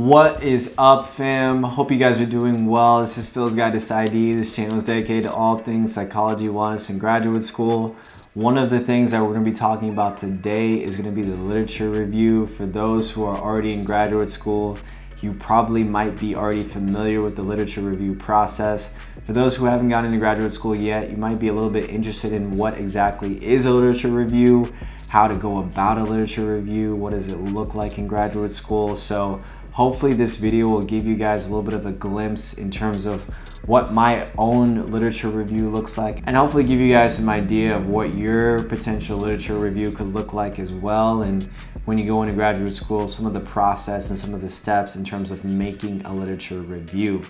What is up, fam? Hope you guys are doing well. This is Phil's Guide to PsyD. This channel is dedicated to all things psychology, wellness, and graduate school. One of the things that we're going to be talking about today is going to be the literature review. For those who are already in graduate school, you probably might be already familiar with the literature review process. For those who haven't gotten into graduate school yet, you might be a little bit interested in what exactly is a literature review, how to go about a literature review, what does it look like in graduate school. So hopefully this video will give you guys a little bit of a glimpse in terms of what my own literature review looks like, and hopefully give you guys some idea of what your potential literature review could look like as well. And when you go into graduate school, some of the process and some of the steps in terms of making a literature review.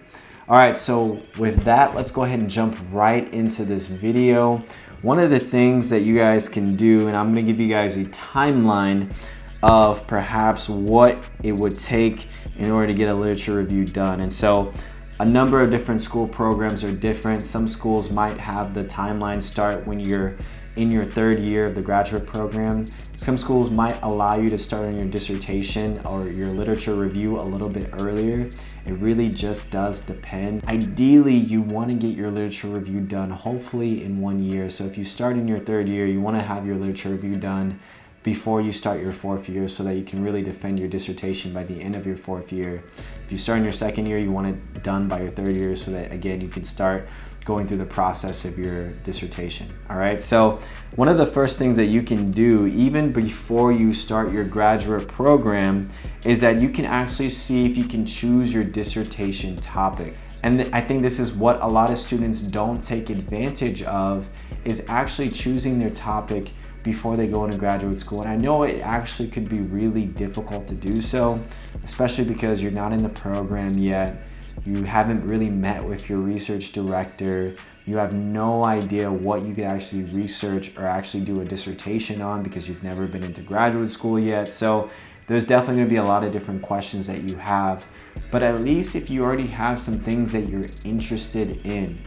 All right, so with that, let's go ahead and jump right into this video. One of the things that you guys can do, and I'm gonna give you guys a timeline of perhaps what it would take in order to get a literature review done. And so a number of different school programs are different. Some schools might have the timeline start when you're in your third year of the graduate program. Some schools might allow you to start on your dissertation or your literature review a little bit earlier. It really just does depend. Ideally, you want to get your literature review done hopefully in 1 year. So if you start in your third year, you want to have your literature review done before you start your fourth year so that you can really defend your dissertation by the end of your fourth year. If you start in your second year, you want it done by your third year so that, again, you can start going through the process of your dissertation. All right, so one of the first things that you can do even before you start your graduate program is that you can actually see if you can choose your dissertation topic. And I think this is what a lot of students don't take advantage of, is actually choosing their topic before they go into graduate school. And I know it actually could be really difficult to do so, especially because you're not in the program yet. You haven't really met with your research director. You have no idea what you could actually research or actually do a dissertation on because you've never been into graduate school yet. So there's definitely gonna be a lot of different questions that you have. But at least if you already have some things that you're interested in,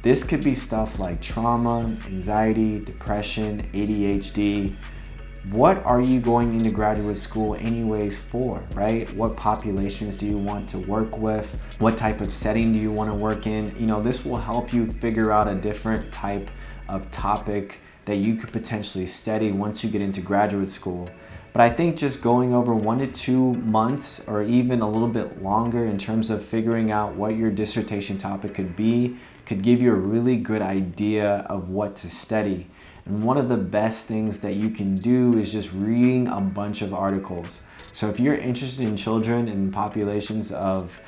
this could be stuff like trauma, anxiety, depression, ADHD. What are you going into graduate school anyways for, right? What populations do you want to work with? What type of setting do you want to work in? You know, this will help you figure out a different type of topic that you could potentially study once you get into graduate school. But I think just going over 1 to 2 months or even a little bit longer in terms of figuring out what your dissertation topic could be could give you a really good idea of what to study. And one of the best things that you can do is just reading a bunch of articles. So if you're interested in children and populations of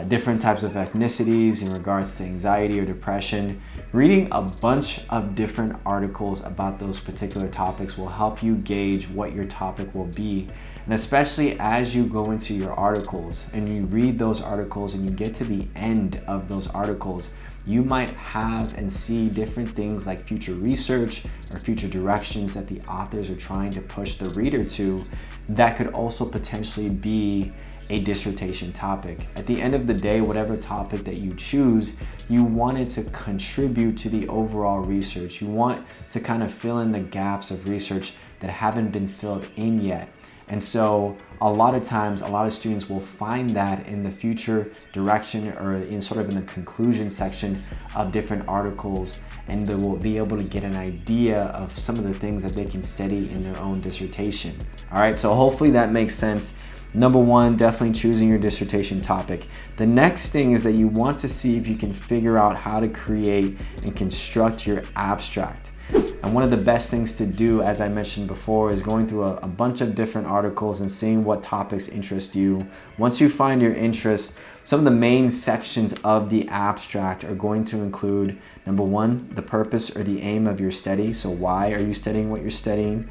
different types of ethnicities in regards to anxiety or depression, reading a bunch of different articles about those particular topics will help you gauge what your topic will be. And especially as you go into your articles and you read those articles and you get to the end of those articles, you might have and see different things like future research or future directions that the authors are trying to push the reader to that could also potentially be a dissertation topic. At the end of the day, whatever topic that you choose, you want it to contribute to the overall research. You want to kind of fill in the gaps of research that haven't been filled in yet. And so a lot of times, a lot of students will find that in the future direction or in sort of in the conclusion section of different articles, and they will be able to get an idea of some of the things that they can study in their own dissertation. All right, so hopefully that makes sense. Number one, definitely choosing your dissertation topic. The next thing is that you want to see if you can figure out how to create and construct your abstract. And one of the best things to do, as I mentioned before, is going through a bunch of different articles and seeing what topics interest you. Once you find your interest, some of the main sections of the abstract are going to include, number one, the purpose or the aim of your study. So why are you studying what you're studying?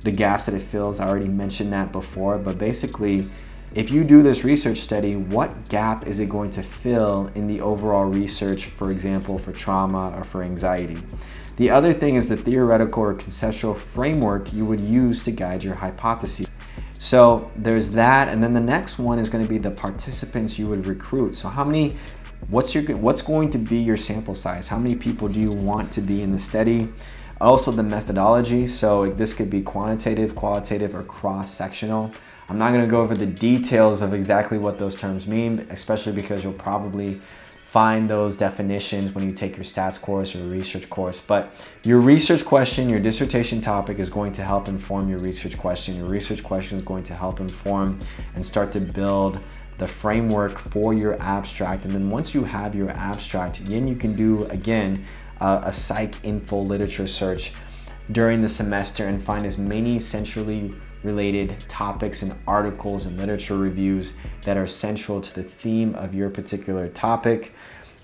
The gaps that it fills, I already mentioned that before, but basically, if you do this research study, what gap is it going to fill in the overall research, for example, for trauma or for anxiety? The other thing is the theoretical or conceptual framework you would use to guide your hypotheses. So there's that, and then the next one is going to be the participants you would recruit. So what's going to be your sample size? How many people do you want to be in the study? Also the methodology, so this could be quantitative, qualitative, or cross-sectional. I'm not going to go over the details of exactly what those terms mean, especially because you'll probably find those definitions when you take your stats course or research course. But your research question, your dissertation topic is going to help inform your research question. Your research question is going to help inform and start to build the framework for your abstract. And then once you have your abstract, then you can do, again, a psych info literature search during the semester and find as many centrally related topics and articles and literature reviews that are central to the theme of your particular topic.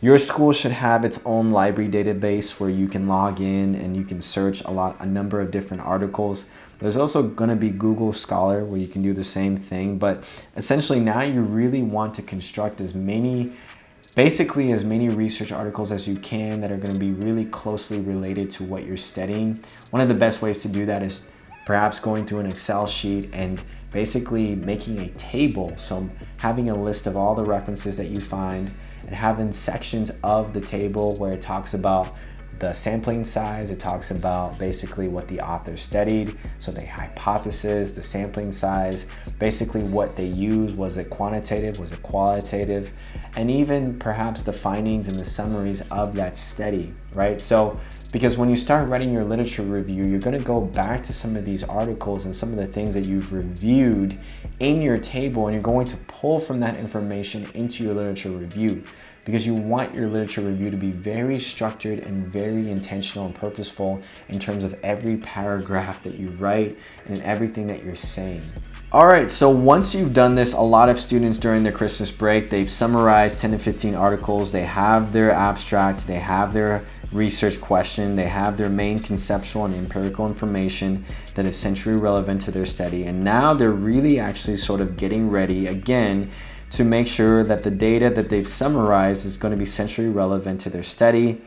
Your school should have its own library database where you can log in and you can search a number of different articles. There's also going to be Google Scholar where you can do the same thing, but essentially now you really want to construct as many research articles as you can that are going to be really closely related to what you're studying. One of the best ways to do that is perhaps going through an Excel sheet and basically making a table. So having a list of all the references that you find and having sections of the table where it talks about the sampling size, it talks about basically what the author studied, so the hypothesis, the sampling size, basically what they used, was it quantitative, was it qualitative, and even perhaps the findings and the summaries of that study, right? So because when you start writing your literature review, you're going to go back to some of these articles and some of the things that you've reviewed in your table, and you're going to pull from that information into your literature review, because you want your literature review to be very structured and very intentional and purposeful in terms of every paragraph that you write and in everything that you're saying. All right, so once you've done this, a lot of students during their Christmas break, they've summarized 10 to 15 articles, they have their abstract, they have their research question, they have their main conceptual and empirical information that is centrally relevant to their study, and now they're really actually sort of getting ready again to make sure that the data that they've summarized is going to be centrally relevant to their study.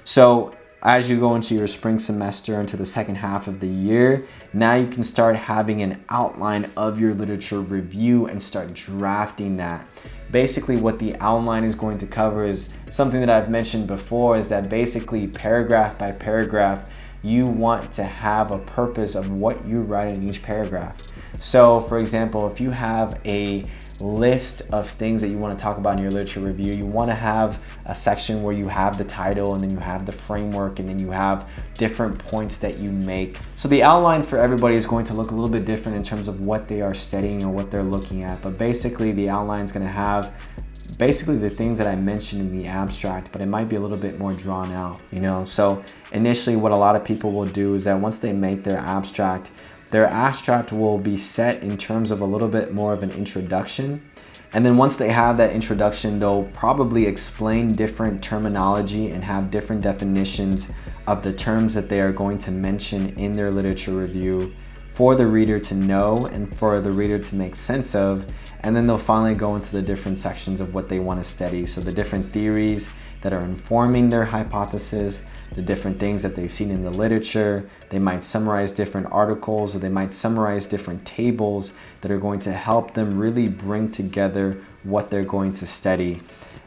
So as you go into your spring semester, into the second half of the year, now you can start having an outline of your literature review and start drafting that. Basically what the outline is going to cover is something that I've mentioned before, is that basically paragraph by paragraph, you want to have a purpose of what you write in each paragraph. So for example, if you have a list of things that you want to talk about in your literature review, you want to have a section where you have the title and then you have the framework and then you have different points that you make. So the outline for everybody is going to look a little bit different in terms of what they are studying or what they're looking at, but basically the outline is going to have basically the things that I mentioned in the abstract, but it might be a little bit more drawn out, you know? So initially what a lot of people will do is that once they make their abstract will be set in terms of a little bit more of an introduction. And then once they have that introduction, they'll probably explain different terminology and have different definitions of the terms that they are going to mention in their literature review for the reader to know and for the reader to make sense of. And then they'll finally go into the different sections of what they want to study. So the different theories that are informing their hypothesis, the different things that they've seen in the literature. They might summarize different articles, or they might summarize different tables that are going to help them really bring together what they're going to study.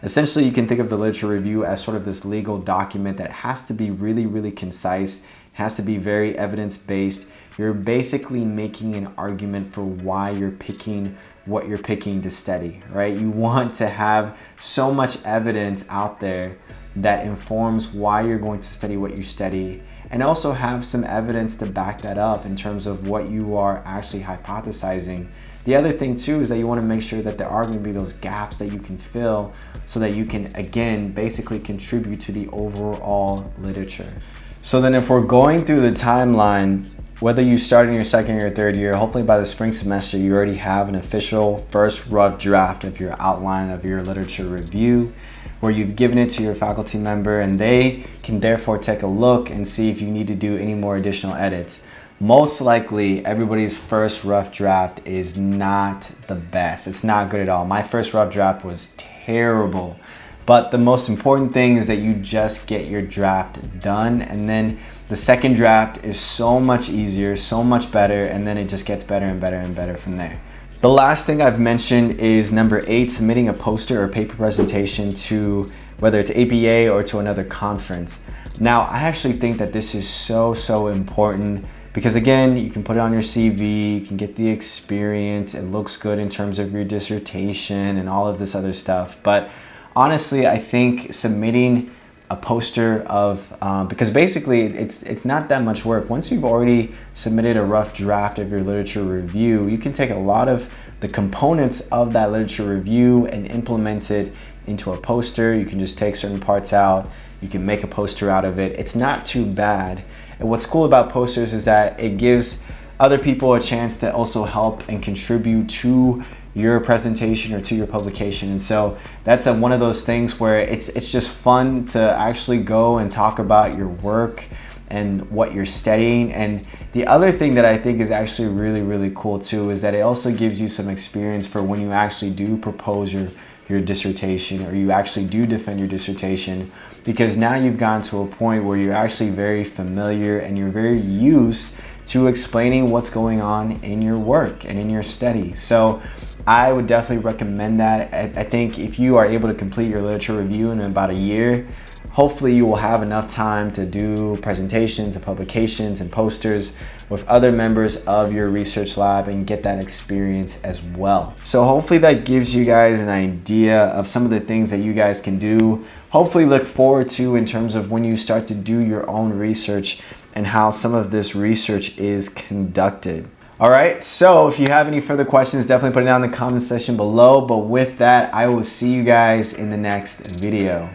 Essentially, you can think of the literature review as sort of this legal document that has to be really, really concise, has to be very evidence-based. You're basically making an argument for why you're picking what you're picking to study, right? You want to have so much evidence out there that informs why you're going to study what you study, and also have some evidence to back that up in terms of what you are actually hypothesizing. The other thing too is that you want to make sure that there are going to be those gaps that you can fill so that you can, again, basically contribute to the overall literature. So then if we're going through the timeline, whether you start in your second or third year, hopefully by the spring semester, you already have an official first rough draft of your outline of your literature review, where you've given it to your faculty member and they can therefore take a look and see if you need to do any more additional edits. Most likely, everybody's first rough draft is not the best. It's not good at all. My first rough draft was terrible. But the most important thing is that you just get your draft done, and then the second draft is so much easier, so much better, and then it just gets better and better and better from there. The last thing I've mentioned is number 8, submitting a poster or paper presentation to whether it's APA or to another conference. Now, I actually think that this is so important because again, you can put it on your CV, you can get the experience, it looks good in terms of your dissertation and all of this other stuff. But honestly, I think submitting a poster of, because basically it's not that much work. Once you've already submitted a rough draft of your literature review, you can take a lot of the components of that literature review and implement it into a poster. You can just take certain parts out, you can make a poster out of it. It's not too bad. And what's cool about posters is that it gives other people a chance to also help and contribute to your presentation or to your publication. And so that's one of those things where it's just fun to actually go and talk about your work and what you're studying. And the other thing that I think is actually really cool too is that it also gives you some experience for when you actually do propose your dissertation, or you actually do defend your dissertation, because now you've gotten to a point where you're actually very familiar and you're very used to explaining what's going on in your work and in your study. So I would definitely recommend that. I think if you are able to complete your literature review in about a year, hopefully you will have enough time to do presentations and publications and posters with other members of your research lab and get that experience as well. So hopefully that gives you guys an idea of some of the things that you guys can do. Hopefully look forward to in terms of when you start to do your own research and how some of this research is conducted. All right, so if you have any further questions, definitely put it down in the comment section below. But with that, I will see you guys in the next video.